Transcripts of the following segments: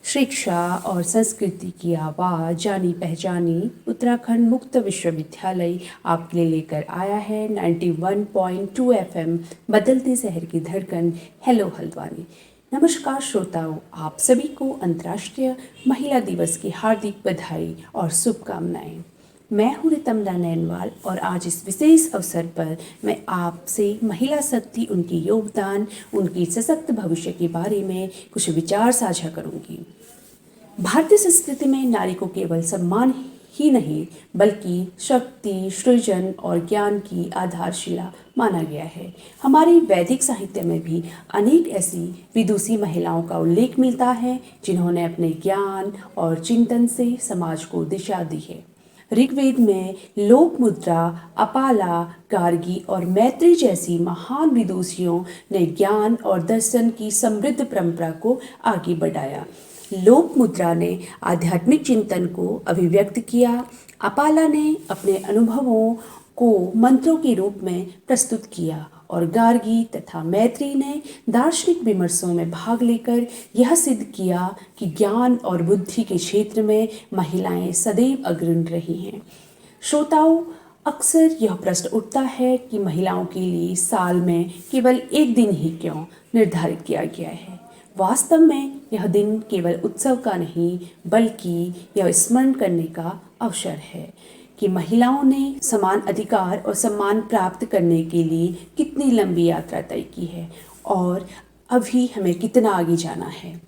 शिक्षा और संस्कृति की आवाज़ जानी पहचानी उत्तराखंड मुक्त विश्वविद्यालय आपके लिए लेकर आया है 91.2 एफएम बदलते शहर की धड़कन। हेलो हल्द्वानी। नमस्कार श्रोताओं, आप सभी को अंतर्राष्ट्रीय महिला दिवस की हार्दिक बधाई और शुभकामनाएं। मैं हूँ रितमदा नैनवाल और आज इस विशेष अवसर पर मैं आपसे महिला शक्ति, उनकी योगदान, उनकी सशक्त भविष्य के बारे में कुछ विचार साझा करूँगी। भारतीय संस्कृति में नारी को केवल सम्मान ही नहीं बल्कि शक्ति, सृजन और ज्ञान की आधारशिला माना गया है। हमारे वैदिक साहित्य में भी अनेक ऐसी विदुषी महिलाओं का उल्लेख मिलता है जिन्होंने अपने ज्ञान और चिंतन से समाज को दिशा दी है। ऋग्वेद में लोकमुद्रा, अपाला, गार्गी और मैत्री जैसी महान विदुषियों ने ज्ञान और दर्शन की समृद्ध परंपरा को आगे बढ़ाया। लोकमुद्रा ने आध्यात्मिक चिंतन को अभिव्यक्त किया। अपाला ने अपने अनुभवों को मंत्रों के रूप में प्रस्तुत किया और गार्गी तथा मैत्री ने दार्शनिक विमर्शों में भाग लेकर यह सिद्ध किया कि ज्ञान और बुद्धि के क्षेत्र में महिलाएं सदैव अग्रणी रही हैं। श्रोताओं, अक्सर यह प्रश्न उठता है कि महिलाओं के लिए साल में केवल एक दिन ही क्यों निर्धारित किया गया है। वास्तव में यह दिन केवल उत्सव का नहीं बल्कि यह स्मरण करने का अवसर है कि महिलाओं ने समान अधिकार और सम्मान प्राप्त करने के लिए कितनी लंबी यात्रा तय की है और अभी हमें कितना आगे जाना है।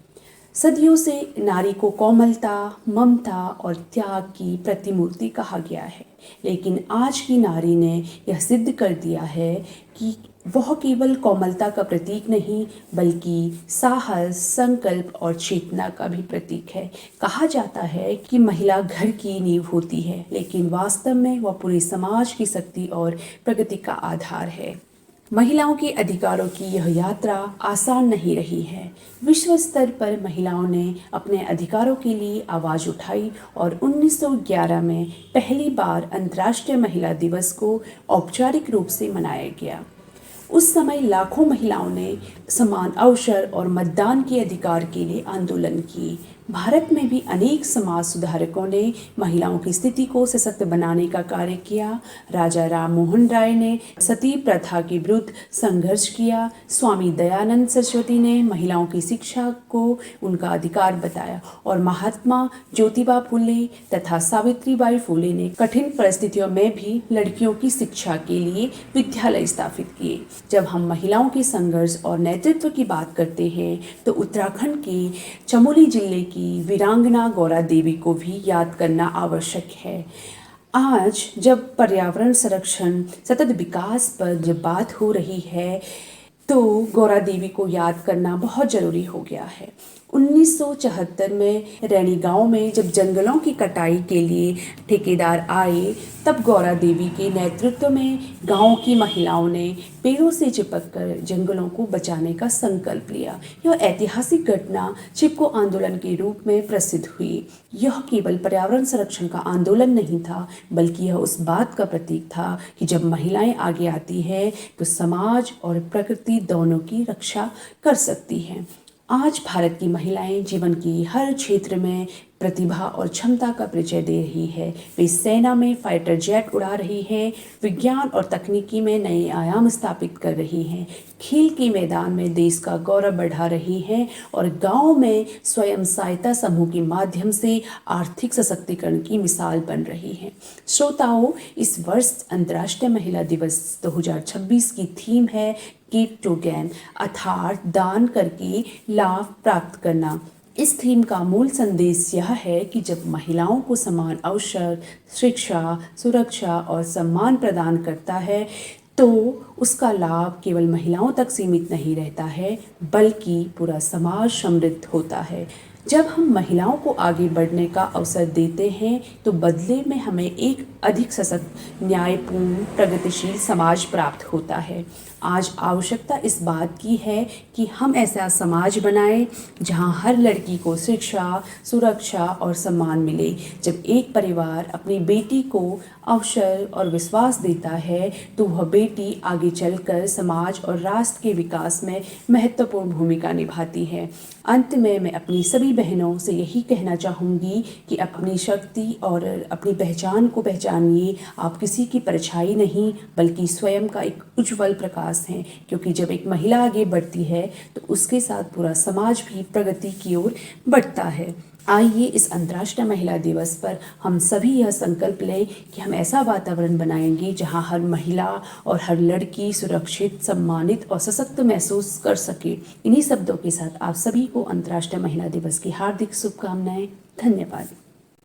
सदियों से नारी को कोमलता, ममता और त्याग की प्रतिमूर्ति कहा गया है, लेकिन आज की नारी ने यह सिद्ध कर दिया है कि वह केवल कोमलता का प्रतीक नहीं बल्कि साहस, संकल्प और चेतना का भी प्रतीक है। कहा जाता है कि महिला घर की नींव होती है, लेकिन वास्तव में वह पूरे समाज की शक्ति और प्रगति का आधार है। महिलाओं के अधिकारों की यह यात्रा आसान नहीं रही है। विश्व स्तर पर महिलाओं ने अपने अधिकारों के लिए आवाज़ उठाई और 1911 में पहली बार अंतर्राष्ट्रीय महिला दिवस को औपचारिक रूप से मनाया गया। उस समय लाखों महिलाओं ने समान अवसर और मतदान के अधिकार के लिए आंदोलन की। भारत में भी अनेक समाज सुधारकों ने महिलाओं की स्थिति को सशक्त बनाने का कार्य किया। राजा राम मोहन राय ने सती प्रथा के विरुद्ध संघर्ष किया। स्वामी दयानंद सरस्वती ने महिलाओं की शिक्षा को उनका अधिकार बताया और महात्मा ज्योतिबा फुले तथा सावित्रीबाई फुले ने कठिन परिस्थितियों में भी लड़कियों की शिक्षा के लिए विद्यालय स्थापित किए। जब हम महिलाओं के संघर्ष और नेतृत्व की बात करते हैं तो उत्तराखंड के चमोली जिले की वीरांगना गौरा देवी को भी याद करना आवश्यक है। आज जब पर्यावरण संरक्षण, सतत विकास पर जब बात हो रही है तो गौरा देवी को याद करना बहुत ज़रूरी हो गया है। 1974 में रैनी गांव में जब जंगलों की कटाई के लिए ठेकेदार आए तब गौरा देवी के नेतृत्व में गांव की महिलाओं ने पेड़ों से चिपककर जंगलों को बचाने का संकल्प लिया। यह ऐतिहासिक घटना चिपको आंदोलन के रूप में प्रसिद्ध हुई। यह केवल पर्यावरण संरक्षण का आंदोलन नहीं था बल्कि यह उस बात का प्रतीक था कि जब महिलाएं आगे आती हैं तो समाज और प्रकृति दोनों की रक्षा कर सकती हैं। आज भारत की महिलाएं जीवन की हर क्षेत्र में प्रतिभा और क्षमता का परिचय दे रही है। वे सेना में फाइटर जेट उड़ा रही है, विज्ञान और तकनीकी में नए आयाम स्थापित कर रही हैं, खेल के मैदान में देश का गौरव बढ़ा रही हैं और गांव में स्वयं सहायता समूह के माध्यम से आर्थिक सशक्तिकरण की मिसाल बन रही हैं। श्रोताओं, इस वर्ष अंतर्राष्ट्रीय महिला दिवस 2026 की थीम है गिव टू गेन, अर्थात दान करके लाभ प्राप्त करना। इस थीम का मूल संदेश यह है कि जब महिलाओं को समान अवसर, शिक्षा, सुरक्षा और सम्मान प्रदान करता है तो उसका लाभ केवल महिलाओं तक सीमित नहीं रहता है बल्कि पूरा समाज समृद्ध होता है। जब हम महिलाओं को आगे बढ़ने का अवसर देते हैं तो बदले में हमें एक अधिक सशक्त, न्यायपूर्ण, प्रगतिशील समाज प्राप्त होता है। आज आवश्यकता इस बात की है कि हम ऐसा समाज बनाएं जहां हर लड़की को शिक्षा, सुरक्षा और सम्मान मिले। जब एक परिवार अपनी बेटी को अवसर और विश्वास देता है तो वह बेटी आगे आगे चलकर समाज और राष्ट्र के विकास में महत्वपूर्ण भूमिका निभाती है। अंत में मैं अपनी सभी बहनों से यही कहना चाहूँगी कि अपनी शक्ति और अपनी पहचान को पहचानिए। आप किसी की परछाई नहीं बल्कि स्वयं का एक उज्जवल प्रकाश हैं, क्योंकि जब एक महिला आगे बढ़ती है तो उसके साथ पूरा समाज भी प्रगति की ओर बढ़ता है। आइए इस अंतर्राष्ट्रीय महिला दिवस पर हम सभी यह संकल्प लें कि हम ऐसा वातावरण बनाएंगे जहां हर महिला और हर लड़की सुरक्षित, सम्मानित और सशक्त महसूस कर सके। इन्हीं शब्दों के साथ आप सभी को अंतर्राष्ट्रीय महिला दिवस की हार्दिक शुभकामनाएं। धन्यवाद।